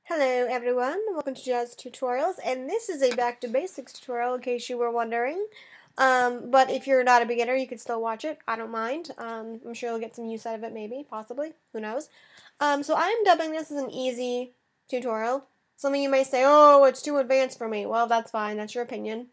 Hello everyone, welcome to JazzedTutorials, and this is a back to basics tutorial in case you were wondering. But if you're not a beginner, you can still watch it. I don't mind. I'm sure you'll get some use out of it, maybe, possibly, who knows. So I'm dubbing this as an easy tutorial. Some of you may say, oh, it's too advanced for me. Well, that's fine, that's your opinion.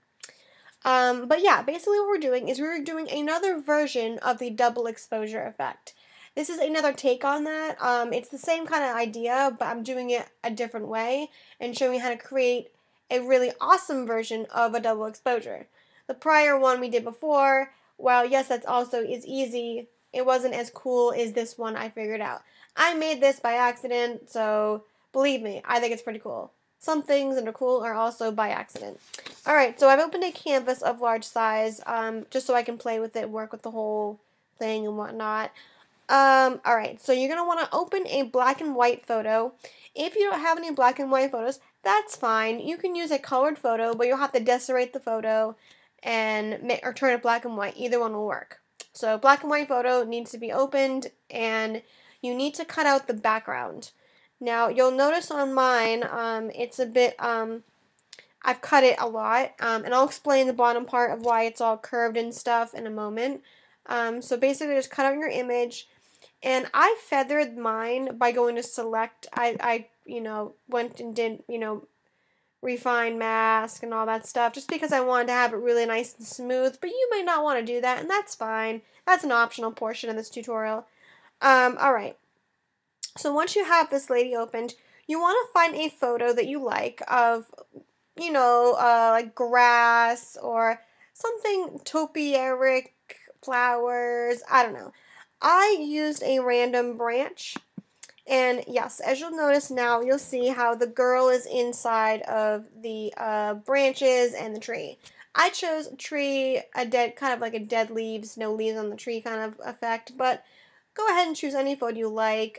But yeah, basically what we're doing is we're doing another version of the double exposure effect. This is another take on that. It's the same kind of idea, but I'm doing it a different way and showing you how to create a really awesome version of a double exposure. The prior one we did before, well, yes, that's also is easy. It wasn't as cool as this one I figured out. I made this by accident, so believe me, I think it's pretty cool. Some things that are cool are also by accident. Alright, so I've opened a canvas of large size, just so I can play with it, work with the whole thing and whatnot. Alright, so you're going to want to open a black and white photo. If you don't have any black and white photos, that's fine. You can use a colored photo, but you'll have to decorate the photo or turn it black and white. Either one will work. So black and white photo needs to be opened, and you need to cut out the background. Now, you'll notice on mine, it's a bit, I've cut it a lot, and I'll explain the bottom part of why it's all curved and stuff in a moment. So basically just cut out your image. And I feathered mine by going to select. I went and did, refine mask and all that stuff just because I wanted to have it really nice and smooth. But you may not want to do that, and that's fine. That's an optional portion of this tutorial. Alright. So once you have this lady opened, you want to find a photo that you like of, like grass or something topiaric, flowers, I don't know. I used a random branch, and yes, as you'll notice now, you'll see how the girl is inside of the branches and the tree. I chose a tree, kind of like a dead leaves, no leaves on the tree kind of effect, but go ahead and choose any photo you like.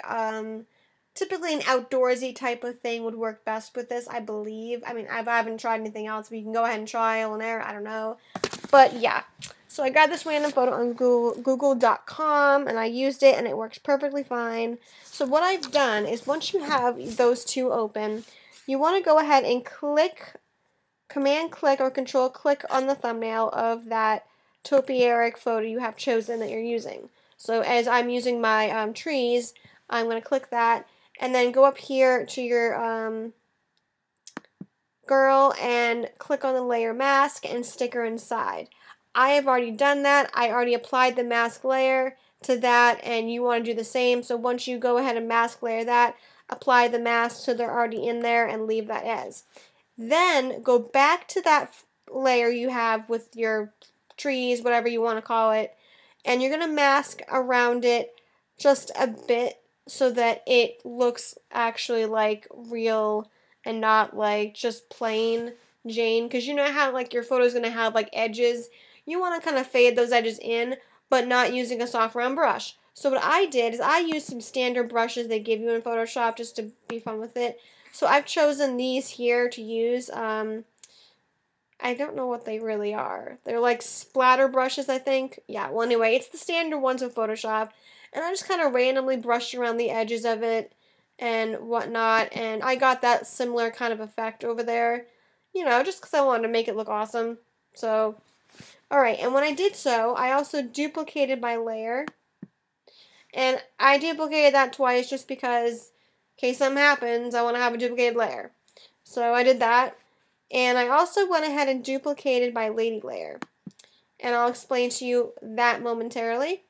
Typically an outdoorsy type of thing would work best with this, I believe. I mean, I haven't tried anything else, but you can go ahead and trial and error, I don't know. But yeah. So I got this random photo on Google.com, and I used it, and it works perfectly fine. So what I've done is once you have those two open, you want to go ahead and Command click or Control click on the thumbnail of that topiaric photo you have chosen that you're using. So as I'm using my trees, I'm going to click that, and then go up here to your girl and click on the layer mask and stick her inside. I have already done that. I already applied the mask layer to that, and you want to do the same. So once you go ahead and mask layer that, apply the mask so they're already in there and leave that as. Then go back to that layer you have with your trees, whatever you want to call it, and you're going to mask around it just a bit so that it looks actually like real and not like just plain Jane, because you know how like your photo is going to have like edges. You want to kind of fade those edges in, but not using a soft round brush. So what I did is I used some standard brushes they give you in Photoshop just to be fun with it. So I've chosen these here to use. I don't know what they really are. They're like splatter brushes, I think. Yeah, well anyway, it's the standard ones with Photoshop. And I just kind of randomly brushed around the edges of it and whatnot. And I got that similar kind of effect over there. Just because I wanted to make it look awesome. So, alright, and when I did so, I also duplicated my layer. And I duplicated that twice just because, in case something happens, I want to have a duplicated layer. So I did that. And I also went ahead and duplicated my lady layer. And I'll explain to you that momentarily.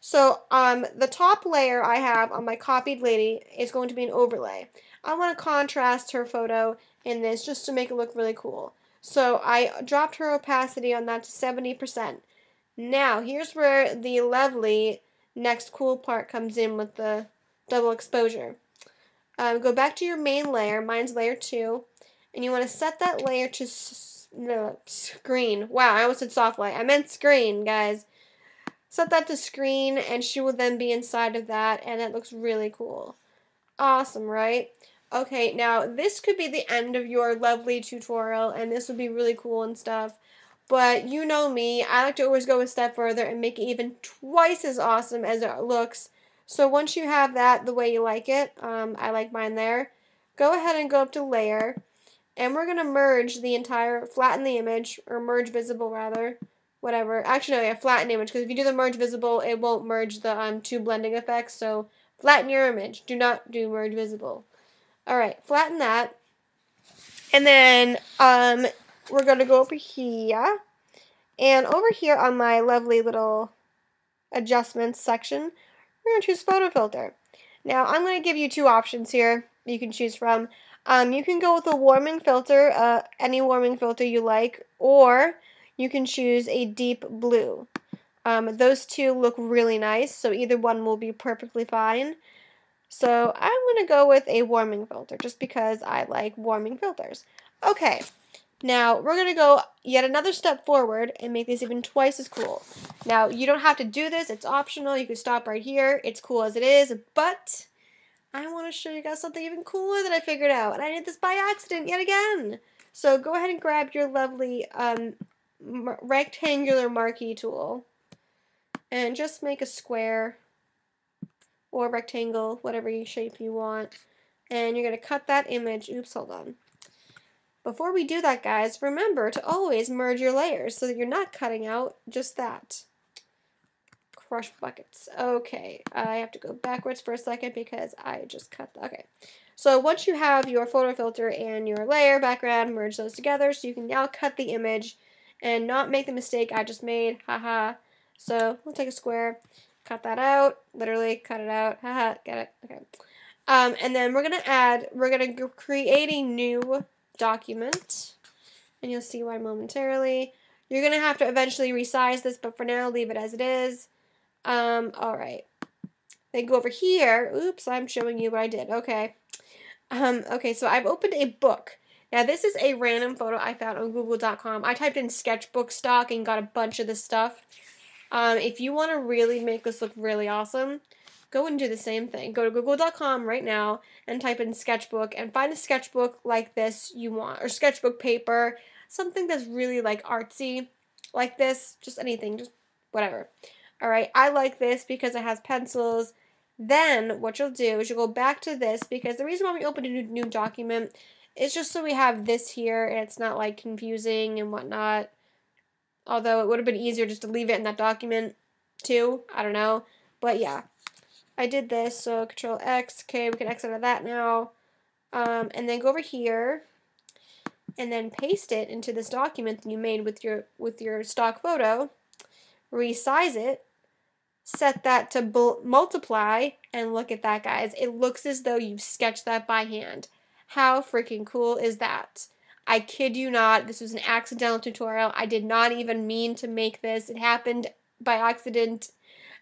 So the top layer I have on my copied lady is going to be an overlay. I want to contrast her photo in this just to make it look really cool. So I dropped her opacity on that to 70%. Now, here's where the lovely next cool part comes in with the double exposure. Go back to your main layer, mine's layer 2, and you want to set that layer to screen. Wow, I almost said soft light. I meant screen, guys. Set that to screen, and she will then be inside of that, and it looks really cool. Awesome, right? Okay, now this could be the end of your lovely tutorial, and this would be really cool and stuff. But you know me, I like to always go a step further and make it even twice as awesome as it looks. So once you have that the way you like it, I like mine there, go ahead and go up to layer, and we're going to merge the entire, flatten the image, or merge visible rather, whatever. Actually, no, yeah, flatten image, because if you do the merge visible, it won't merge the two blending effects, so flatten your image. Do not do merge visible. Alright, flatten that. And then we're going to go over here. And over here on my lovely little adjustments section, we're going to choose photo filter. Now, I'm going to give you two options here you can choose from. You can go with a warming filter, any warming filter you like, or you can choose a deep blue. Those two look really nice, so either one will be perfectly fine. So I'm going to go with a warming filter, just because I like warming filters. Okay, now we're going to go yet another step forward and make this even twice as cool. Now, you don't have to do this, it's optional, you can stop right here, it's cool as it is, but I want to show you guys something even cooler that I figured out, and I did this by accident yet again. So go ahead and grab your lovely rectangular marquee tool, and just make a square or rectangle, whatever shape you want. And you're going to cut that image. Oops, hold on. Before we do that, guys, remember to always merge your layers so that you're not cutting out just that. Crush buckets. Okay, I have to go backwards for a second because I just cut that. Okay, so once you have your photo filter and your layer background, merge those together so you can now cut the image and not make the mistake I just made. Haha. So we'll take a square, cut that out, literally cut it out. Haha, get it? Okay. And then we're gonna create a new document, and you'll see why momentarily. You're gonna have to eventually resize this, but for now, leave it as it is. Alright. Then go over here. Oops, I'm showing you what I did. Okay. Okay, so I've opened a book. Now, this is a random photo I found on Google.com. I typed in sketchbook stock and got a bunch of this stuff. If you want to really make this look really awesome, go and do the same thing. Go to Google.com right now and type in sketchbook and find a sketchbook like this you want, or sketchbook paper, something that's really like artsy, like this, just anything, just whatever. Alright, I like this because it has pencils. Then what you'll do is you'll go back to this, because the reason why we opened a new document is just so we have this here and it's not like confusing and whatnot. Although it would have been easier just to leave it in that document too. I don't know. But yeah, I did this. So Control X. Okay, we can X out of that now. And then go over here and then paste it into this document that you made with your stock photo. Resize it. Set that to multiply, and look at that, guys. It looks as though you've sketched that by hand. How freaking cool is that? I kid you not, this was an accidental tutorial. I did not even mean to make this. It happened by accident,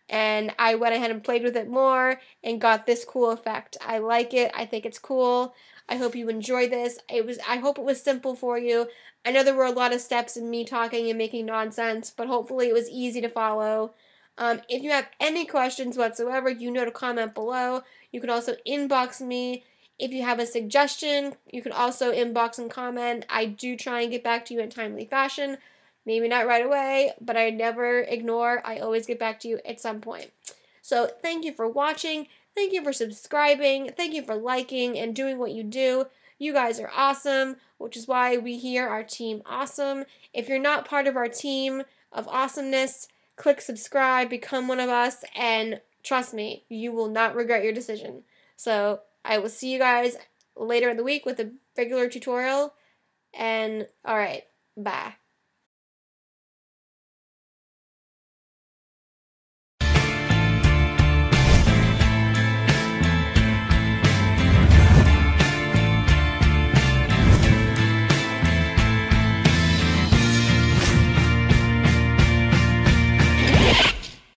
and I went ahead and played with it more and got this cool effect. I like it. I think it's cool. I hope you enjoy this. I hope it was simple for you. I know there were a lot of steps in me talking and making nonsense, but hopefully it was easy to follow. If you have any questions whatsoever, you know to comment below. You can also inbox me. If you have a suggestion, you can also inbox and comment. I do try and get back to you in timely fashion. Maybe not right away, but I never ignore. I always get back to you at some point. So thank you for watching. Thank you for subscribing. Thank you for liking and doing what you do. You guys are awesome, which is why we here are Team Awesome. If you're not part of our team of awesomeness, click subscribe, become one of us, and trust me, you will not regret your decision. So I will see you guys later in the week with a regular tutorial. And alright, bye.